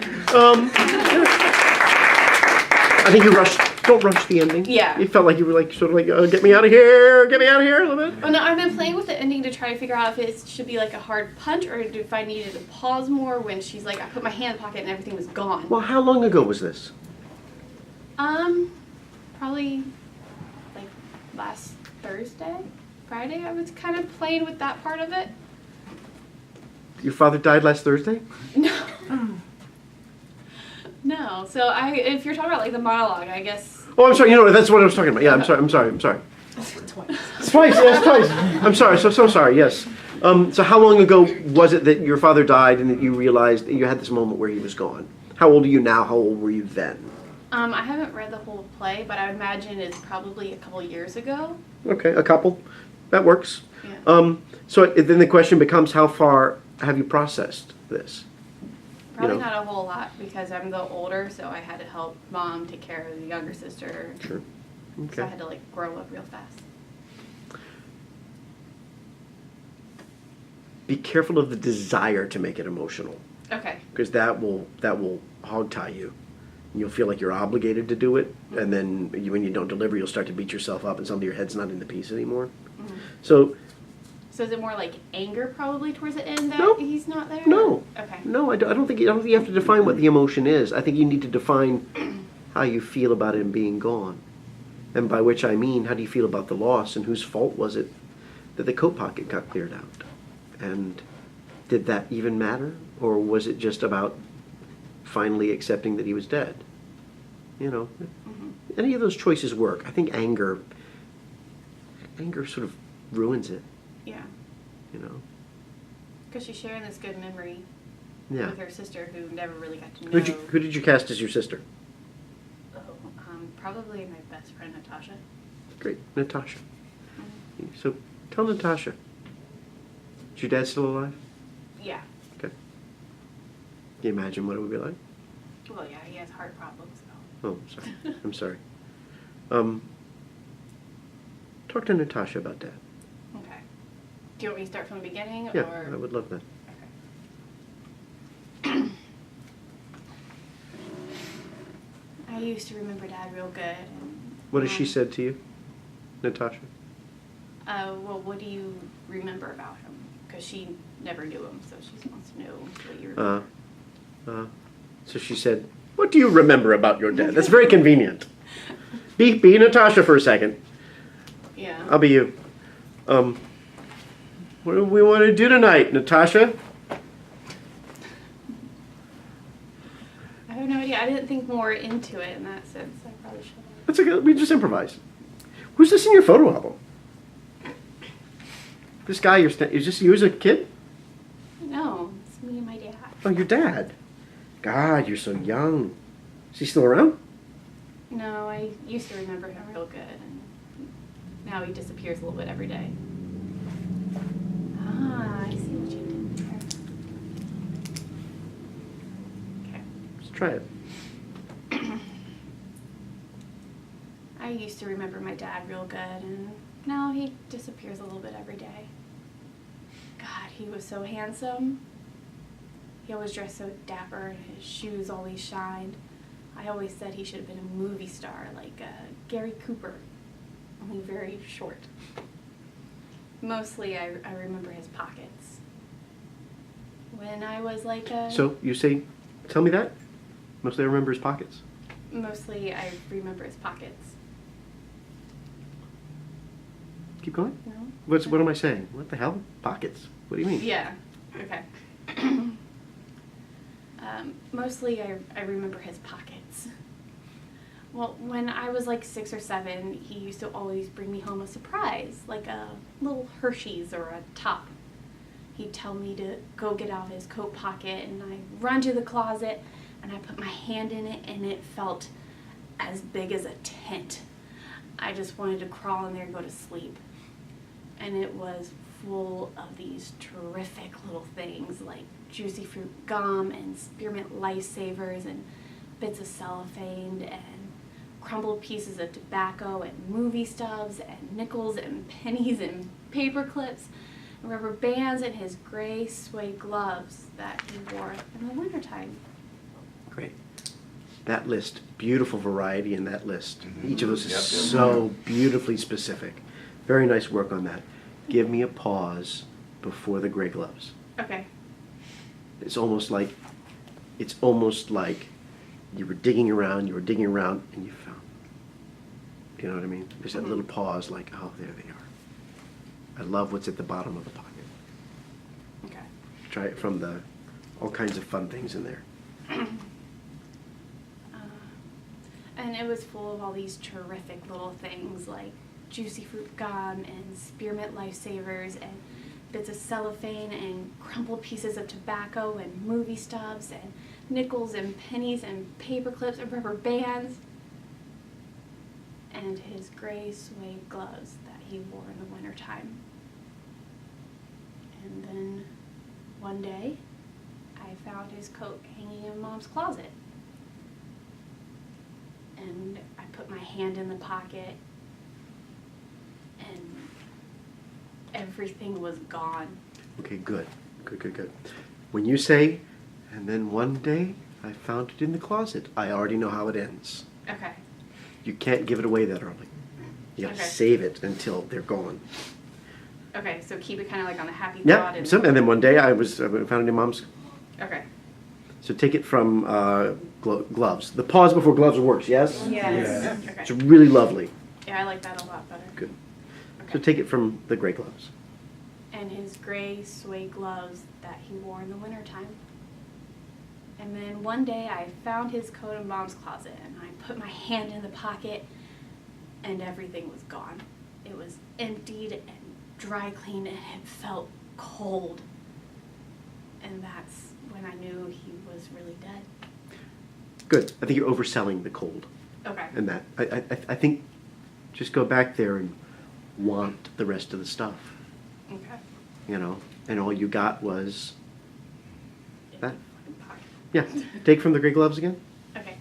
I think you rushed. Don't rush the ending. Yeah. You felt like you were like sort of like, get me out of here, get me out of here a little bit. Oh no, I've been playing with the ending to try to figure out if it should be like a hard punch or if I needed to pause more when she's like, I put my hand in the pocket and everything was gone. Well, how long ago was this? Probably like last Thursday, Friday. I was kind of playing with that part of it. Your father died last Thursday? No. No. So if you're talking about like the monologue, I guess. Oh, I'm sorry. You know, that's what I was talking about. Yeah, I'm sorry. Twice, yes, twice. I'm sorry. So sorry. Yes. So how long ago was it that your father died and that you realized that you had this moment where he was gone? How old are you now? How old were you then? I haven't read the whole play, but I would imagine it's probably a couple years ago. Okay, a couple. That works. Yeah. So then the question becomes, how far have you processed this? Probably know. not a whole lot because I'm the older, so I had to help mom take care of the younger sister. Sure. So I Okay. had to like grow up real fast. Be careful of the desire to make it emotional, Okay. because that will hog tie you. You'll feel like you're obligated to do it, and then when you don't deliver, you'll start to beat yourself up, and suddenly your head's not in the piece anymore. Mhm. So So is it more like anger probably towards the end that No. he's not there? No. Okay. no, I don't think you have to define what the emotion is. I think you need to define how you feel about him being gone, and by which I mean, how do you feel about the loss, and whose fault was it that the coat pocket got cleared out, and did that even matter, or was it just about finally accepting that he was dead? You know, any of those choices work. I think anger sort of ruins it. Yeah. You know. Because she's sharing this good memory Yeah. with her sister who never really got to know. Who did you cast as your sister? Oh, probably my best friend Natasha. Great, Natasha. So tell Natasha. Is your dad still alive? Yeah. Okay. Can you imagine what it would be like? Well, yeah, he has heart problems. So. Oh, I'm sorry. I'm sorry. Talk to Natasha about that. Okay. Do you want me to start from the beginning? Yeah, Or? I would love that. Okay. I used to remember Dad real good. And, What has she said to you, Natasha? Well, what do you remember about him? Because she never knew him, so she wants to know what you remember. So she said, "What do you remember about your dad?" That's very convenient. Be Natasha for a second. Yeah. I'll be you. What do we want to do tonight, Natasha? I have no idea. I didn't think more into it in that sense. I probably should have. That's okay. We just improvise. Who's this in your photo album? This guy is this you as a kid? No, it's me and my dad. Oh, your dad. God, you're so young. Is he still around? No, I used to remember him real good, and now he disappears a little bit every day. Ah, I see what you did there. Okay. Let's try it. I used to remember my dad real good, and now he disappears a little bit every day. God, he was so handsome. He always dressed so dapper, and his shoes always shined. I always said he should have been a movie star, like Gary Cooper, only very short. Mostly, I remember his pockets. When I was like So you say, tell me that. Mostly I remember his pockets. Mostly, I remember his pockets. Keep going. No? What am I saying? What the hell? Pockets. What do you mean? Yeah. Okay. Mostly, I remember his pockets. Well, when I was like 6 or 7, he used to always bring me home a surprise, like a little Hershey's or a top. He'd tell me to go get out of his coat pocket, and I run to the closet, and I put my hand in it, and it felt as big as a tent. I just wanted to crawl in there and go to sleep. And it was full of these terrific little things like juicy fruit gum and spearmint lifesavers and bits of cellophane and crumbled pieces of tobacco and movie stubs and nickels and pennies and paper clips and rubber bands and his gray suede gloves that he wore in the wintertime. Great. That list, beautiful variety in that list. Each of those is Yep. so beautifully specific. Very nice work on that. Give me a pause before the gray gloves. Okay. It's almost like you were digging around, and you found. You know what I mean? There's that little pause, like, oh, there they are. I love what's at the bottom of the pocket. Okay. Try it from the all kinds of fun things in there. And it was full of all these terrific little things like juicy fruit gum and spearmint lifesavers and bits of cellophane and crumpled pieces of tobacco and movie stubs and nickels and pennies and paper clips and rubber bands. And his gray suede gloves that he wore in the wintertime. And then one day, I found his coat hanging in Mom's closet. And I put my hand in the pocket, and everything was gone. Okay, good. Good. When you say, and then one day I found it in the closet, I already know how it ends. Okay. You can't give it away that early. You gotta Okay. save it until they're gone. Okay, so keep it kind of like on the happy Yeah, thought. and then one day I found it in Mom's. Okay. So take it from gloves. The pause before gloves works, yes? Yes. It's Okay. really lovely. Yeah, I like that a lot better. Good. Okay. So take it from the gray gloves. And his gray suede gloves that he wore in the wintertime. And then one day I found his coat in Mom's closet and I put my hand in the pocket and everything was gone. It was emptied and dry cleaned and it felt cold. And that's when I knew he was really dead. Good. I think you're overselling the cold. Okay. And that. I think just go back there and want the rest of the stuff. Okay. You know, and all you got was that. Fucking pocket. Yeah. Take from the gray gloves again. Okay.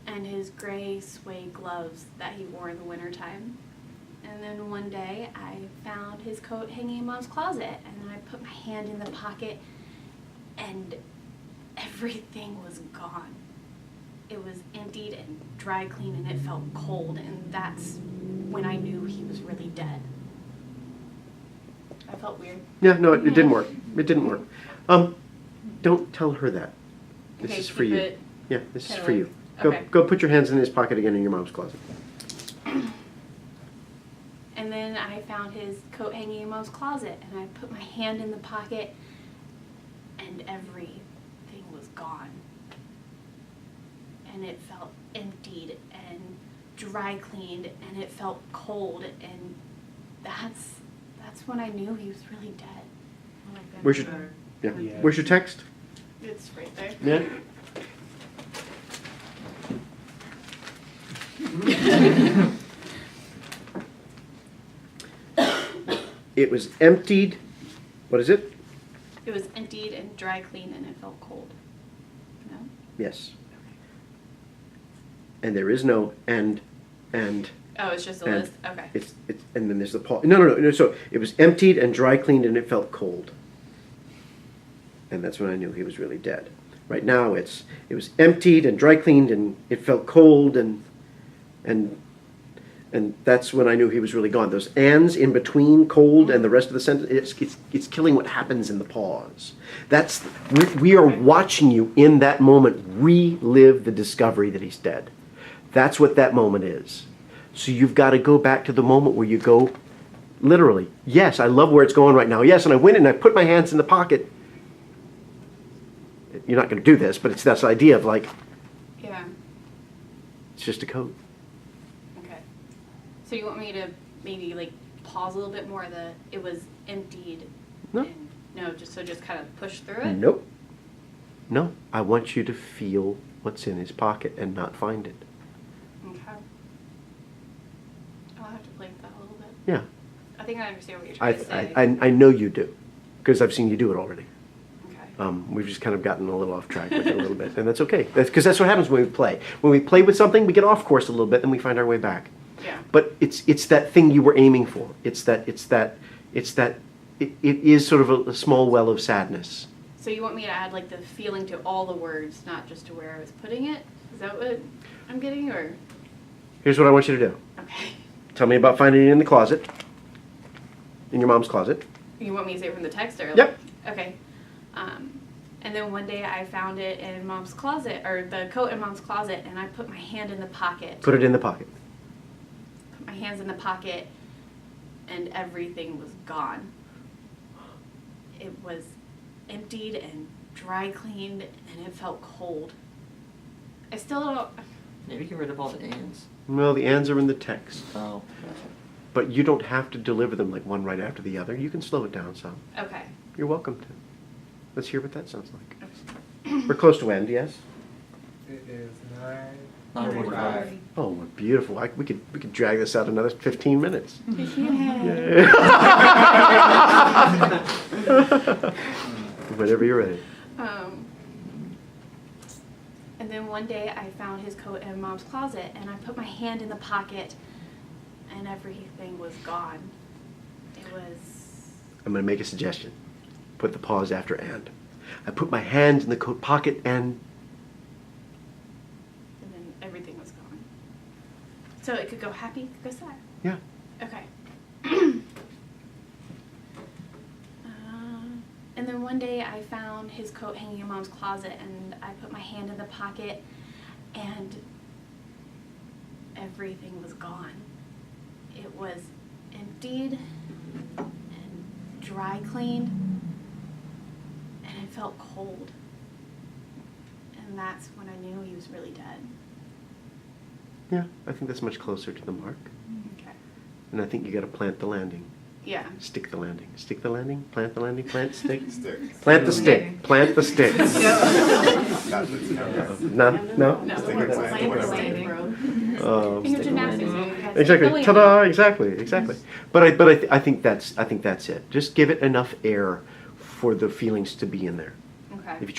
And his gray suede gloves that he wore in the wintertime. And then one day I found his coat hanging in Mom's closet and I put my hand in the pocket and everything was gone. It was emptied and dry cleaned and it felt cold and that's when I knew he was really dead. That felt weird. Yeah. No, it didn't work. It didn't work. Don't tell her that. This Okay, is for keep you. it Yeah. This is kinda for like- you. okay. Go put your hands in his pocket again in your mom's closet. And then I found his coat hanging in Mom's closet, and I put my hand in the pocket, and everything was gone. And it felt emptied and dry cleaned, and it felt cold, and that's when I knew he was really dead. Oh my goodness. Where's your yeah? Yeah. Where's your text? It's right there. Yeah. It was emptied. What is it? It was emptied and dry cleaned, and it felt cold. No? Yes. And there is no and. Oh, it's just a And list? Okay. It's and then there's the pause. No. So it was emptied and dry cleaned and it felt cold. And that's when I knew he was really dead. Right now it was emptied and dry cleaned and it felt cold and that's when I knew he was really gone. Those ands in between cold and the rest of the sentence, it's killing what happens in the pause. We are watching you in that moment relive the discovery that he's dead. That's what that moment is. So you've got to go back to the moment where you go, literally, yes, I love where it's going right now. Yes, and I went and I put my hands in the pocket. You're not going to do this, but it's this idea of like, Yeah. it's just a coat. Okay. So you want me to maybe like pause a little bit more? It was emptied. No. And, no, just kind of push through it. Nope. No, I want you to feel what's in his pocket and not find it. Okay. I'll have to play with that a little bit. Yeah, I think I understand what you're trying to say. I know you do, because I've seen you do it already. Okay. We've just kind of gotten a little off track with it a little bit, and that's okay. Because that's what happens when we play. When we play with something, we get off course a little bit, and we find our way back. Yeah. But it's that thing you were aiming for. It is sort of a small well of sadness. So you want me to add like the feeling to all the words, not just to where I was putting it? Is that what I'm getting, or? Here's what I want you to do. Okay. Tell me about finding it in the closet, in your mom's closet. You want me to say it from the text, or? Yep. Okay. And then one day I found it in Mom's closet, or the coat in Mom's closet, and I put my hand in the pocket. Put it in the pocket. Put my hands in the pocket, and everything was gone. It was emptied and dry cleaned, and it felt cold. I still don't. Maybe get rid of all the ands. Well, the ands are in the text, Oh, gotcha. but you don't have to deliver them like one right after the other. You can slow it down some. Okay. You're welcome to. Let's hear what that sounds like. We're close to end, yes? It is 9:45. Oh, we're beautiful. We could drag this out another 15 minutes. Yeah. Whenever you're ready. And then one day I found his coat in Mom's closet, and I put my hand in the pocket, and everything was gone. It was. I'm going to make a suggestion. Put the pause after and. I put my hand in the coat pocket and then everything was gone. So it could go happy, it could go sad. yeah. Okay. And then one day I found his coat hanging in Mom's closet, and I put my hand in the pocket, and everything was gone. It was emptied and dry cleaned, and it felt cold. And that's when I knew he was really dead. Yeah, I think that's much closer to the mark. Okay. And I think you got to plant the landing. Yeah. Stick the landing. Stick the landing. Plant the landing. Plant stick. Stick. Plant the stick. Plant the stick. That's what's No, no. No. Stick and plant the landing. Finger gymnastics. Exactly. Ta-da! Exactly. But I think that's it. Just give it enough air for the feelings to be in there. Okay. If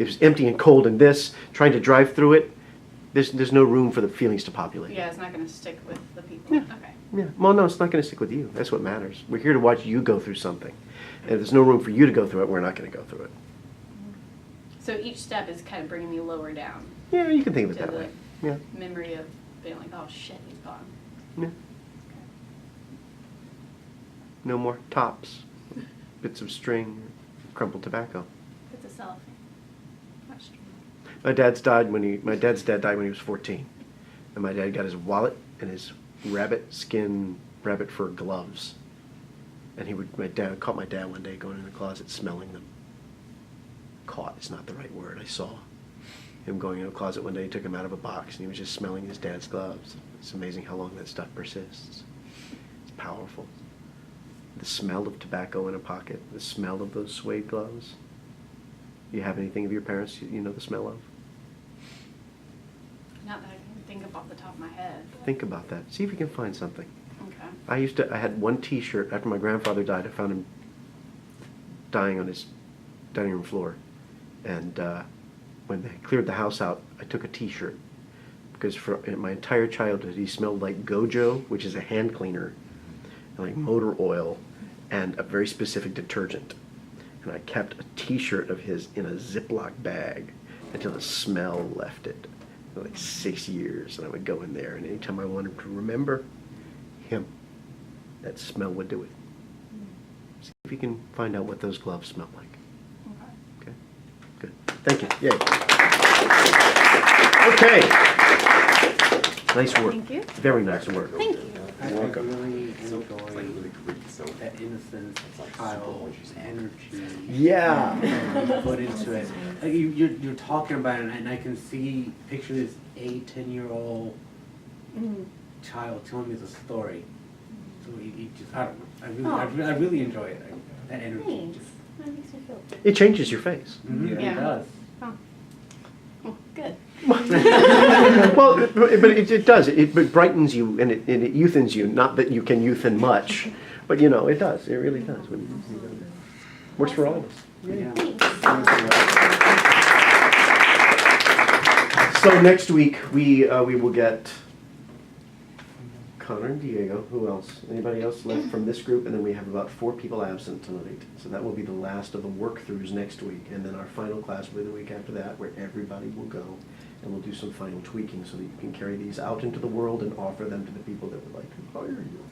it's empty and cold in this, trying to drive through it, there's no room for the feelings to populate. Yeah, it's not going to stick with the people. Yeah. Okay. Yeah. Well, no, it's not going to stick with you. That's what matters. We're here to watch you go through something. And if there's no room for you to go through it, we're not going to go through it. So each step is kind of bringing me lower down Yeah, you can think of it to that the way. Yeah. memory of being like, oh shit, he's gone. Yeah. No more tops, bits of string, crumpled tobacco. It's a cellophane. Much stronger. My dad's dad died when he was 14, and my dad got his wallet and his rabbit fur gloves, and my dad caught my dad one day going in the closet smelling them. Caught is not the right word. I saw him going in the closet one day. He took him out of a box, and he was just smelling his dad's gloves. It's amazing how long that stuff persists. It's powerful. The smell of tobacco in a pocket, the smell of those suede gloves. You have anything of your parents you know the smell of? Not that I can think of off the top of my head. Think about that. See if you can find something. Okay. I had one T-shirt after my grandfather died. I found him dying on his dining room floor. And when they cleared the house out, I took a T-shirt. Because for my entire childhood, he smelled like Gojo, which is a hand cleaner, and like motor oil, and a very specific detergent. And I kept a T-shirt of his in a Ziploc bag until the smell left it. For like 6 years, and I would go in there, and anytime I wanted to remember him, that smell would do it. See if you can find out what those gloves smell like. Okay. Okay? Good. Thank you. Yay. Okay. Nice work. Thank you. Very nice work. Thank you. I welcome. really So it's like enjoy really creepy. So that innocent child energy Yeah. you put into it. Like you're talking about it, and I can picture this 8-10-year-old child telling me the story. So he just, I don't know. I really enjoy it. That energy. Thanks. That makes me feel good. It changes your face. It Yeah. does. Oh, good. Well, but it does. It brightens you and it youthens you. Not that you can youthen much, but you know, it does. It really does. Works for all of us. Yeah. So next week we will get Connor and Diego. Who else? Anybody else left from this group? And then we have about 4 people absent tonight. So that will be the last of the work-throughs next week. And then our final class will be the week after that, where everybody will go. And we'll do some final tweaking so that you can carry these out into the world and offer them to the people that would like to hire you,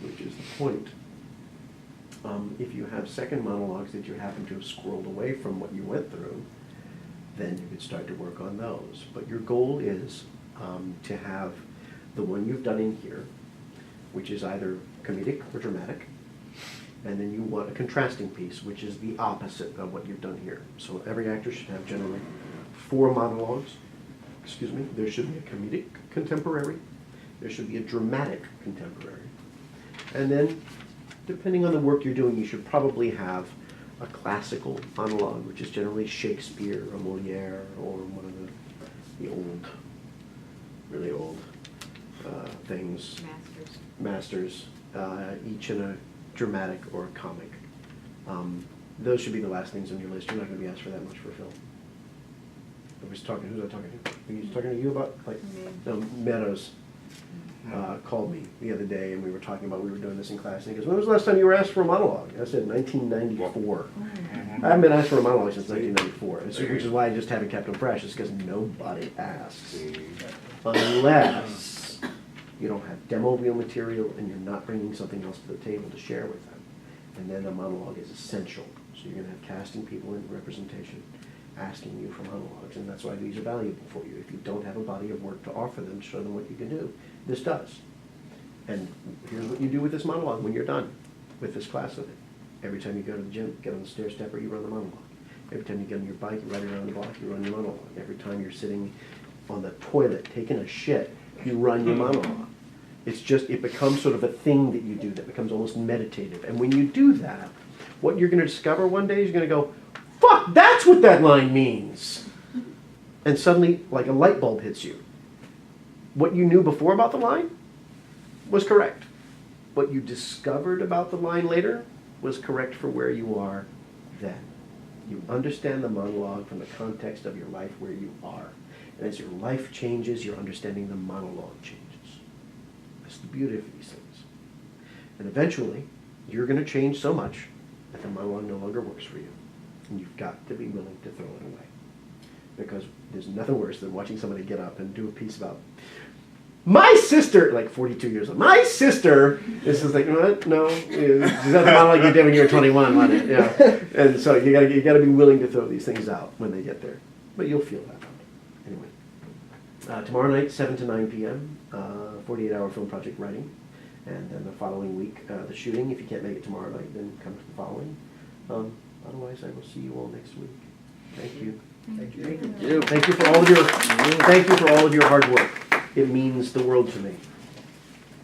which is the point. If you have second monologues that you happen to have squirreled away from what you went through, then you could start to work on those. But your goal is to have the one you've done in here, which is either comedic or dramatic, And then you want a contrasting piece, which is the opposite of what you've done here. So every actor should have generally 4 monologues. Excuse me. There should be a comedic contemporary. There should be a dramatic contemporary. And then, depending on the work you're doing, you should probably have a classical monologue, which is generally Shakespeare or Moliere or one of the old, really old things. Masters, each in a dramatic or a comic. Those should be the last things on your list. You're not going to be asked for that much for a film. Who was I talking to? Were you talking to you about, like, no, Meadows called me the other day, and we were talking about, we were doing this in class, and he goes, when was the last time you were asked for a monologue? I said, 1994. I haven't been asked for a monologue since 1994, which is why I just haven't kept them fresh, is because nobody asks. Unless you don't have demo reel material and you're not bringing something else to the table to share with them. And then a monologue is essential. So you're going to have casting people in representation asking you for monologues, and that's why these are valuable for you. If you don't have a body of work to offer them, show them what you can do. This does. And here's what you do with this monologue when you're done with this class of it. Every time you go to the gym, get on the stair stepper, you run the monologue. Every time you get on your bike, you ride around the block, you run your monologue. Every time you're sitting on the toilet taking a shit, you run your monologue. It's just, it becomes sort of a thing that you do that becomes almost meditative. And when you do that, what you're going to discover one day is you're going to go, fuck, that's what that line means. And suddenly, like a light bulb hits you. What you knew before about the line was correct. What you discovered about the line later was correct for where you are then. You understand the monologue from the context of your life where you are. And as your life changes, your understanding of the monologue changes. That's the beauty of these things. And eventually, you're going to change so much that the monologue no longer works for you. And you've got to be willing to throw it away. Because there's nothing worse than watching somebody get up and do a piece about, my sister, like 42 years old, my sister, this is like, what? No, is that the monologue you did when you were 21, wasn't it? Yeah. And so you gotta be willing to throw these things out when they get there. But you'll feel that out. Anyway. Tomorrow night, 7 to 9 p.m., 48-hour film project writing. And then the following week, the shooting. If you can't make it tomorrow night, then come to the following. Otherwise, I will see you all next week. Thank you. Thank you. Thank you for all of your hard work. It means the world to me.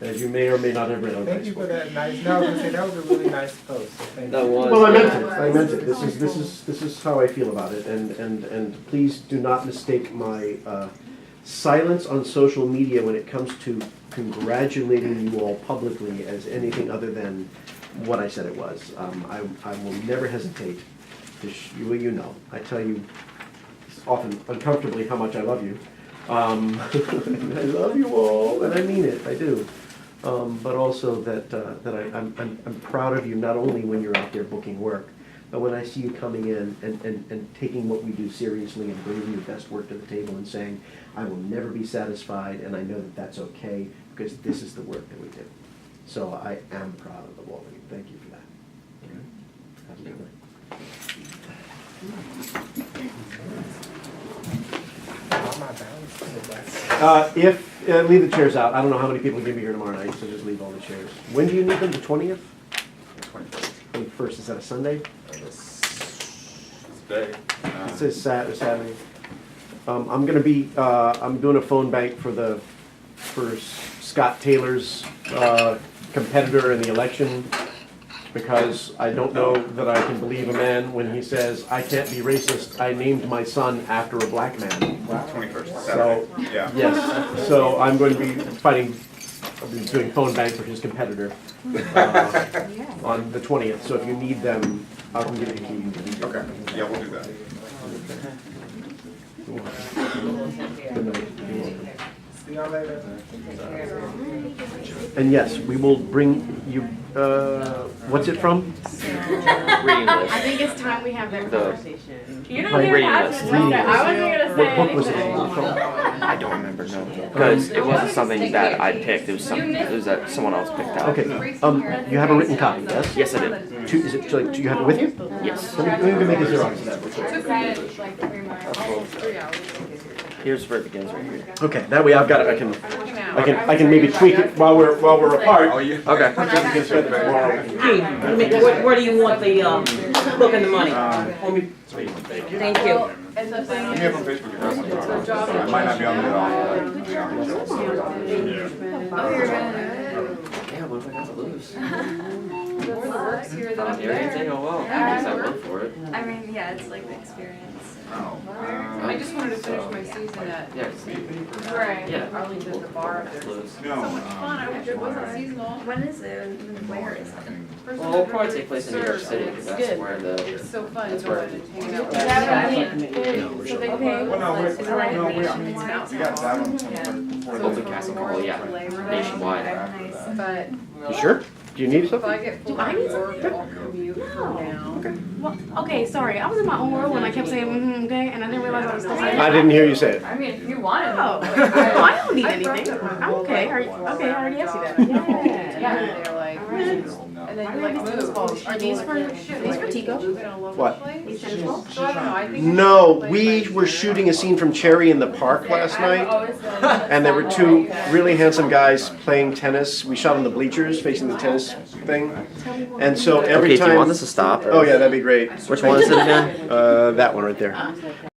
As you may or may not have read on Thank you Facebook. for that nice. No, I was gonna say that was a really nice post. So thank That you. was. Well, I meant it. This is how I feel about it. And please do not mistake my silence on social media when it comes to congratulating you all publicly as anything other than what I said it was. I will never hesitate to, you know, I tell you often uncomfortably how much I love you. I love you all, and I mean it, I do. But also that I'm proud of you, not only when you're out there booking work, but when I see you coming in and taking what we do seriously and bringing your best work to the table and saying, I will never be satisfied, and I know that that's okay, because this is the work that we do. So I am proud of all of you. Thank you for that. Have a good night. Leave the chairs out. I don't know how many people are going to be here tomorrow night, so just leave all the chairs. When do you need them? The 20th? 21st. Is that a Sunday? Today. It says Saturday. I'm going to be. I'm doing a phone bank for Scott Taylor's competitor in the election, because I don't know that I can believe a man when he says, I can't be racist, I named my son after a black man. Wow. 21st, So, Saturday. Yeah. yes, so I'm going to be doing phone bank for his competitor on the 20th. So if you need them, I can give you the key. Okay. Yeah, we'll do that. Good night. You're welcome. See y'all later. And yes, we will bring you, what's it from? Reading list. I think it's time we have that The- conversation. You don't Right. even Reading have list. to say that. I wasn't gonna say What book was it anything. from? I don't remember, no. Because it wasn't something that I picked, it was that someone else picked out. Okay, you have a written copy, yes? Yes, I did. Do you have it with you? Yes. Let me make a Xerox of that. Took me like 3 miles, almost 3 hours. Here's where it begins right here. Okay, that way I've got it, I can, I'm looking at I can maybe tweak it while we're apart. Oh, yeah. Okay. Then we can spend it tomorrow. Where do you want the book and the money? Thank you. Hit me up on Facebook if you want to talk. I might not be on the Yeah, what if I got to lose? More the work's here than up Everything's there. going well. At least I work for it. I mean, yeah, it's like the experience. I just wanted to finish my season at, Yeah. where Yeah. Arlington, the bar up there. Lose. No. So much fun, I wish it wasn't seasonal. When is it and where is it? Well, it'll probably take place in New York City because that's where the. It's so fun That's going where- and hanging out with Yeah, So they Okay. Well, no, we're, Is it like no, we're, we nationwide? got that one before Open the. casting call, yeah. Nationwide. Nice. But You sure? Do you need if something? I get full I need work, I'll commute from now. Well, okay, sorry. I was in my own world when I kept saying, okay, and I didn't realize I was still saying I didn't hear you say it. I mean, if you want it. Oh, no, I don't need anything. I'm okay. Okay, I already asked you that. Yeah, they're like, and then you like move. Are these for Tico? What? These tennis balls? So I don't know, I think. No, we were shooting a scene from Cherry in the Park last night, and there were two really handsome guys playing tennis. We shot on the bleachers facing the tennis thing, and so every Okay, time. do you want this to stop? Or? Oh yeah, that'd be great. Which one is it again? That one right there.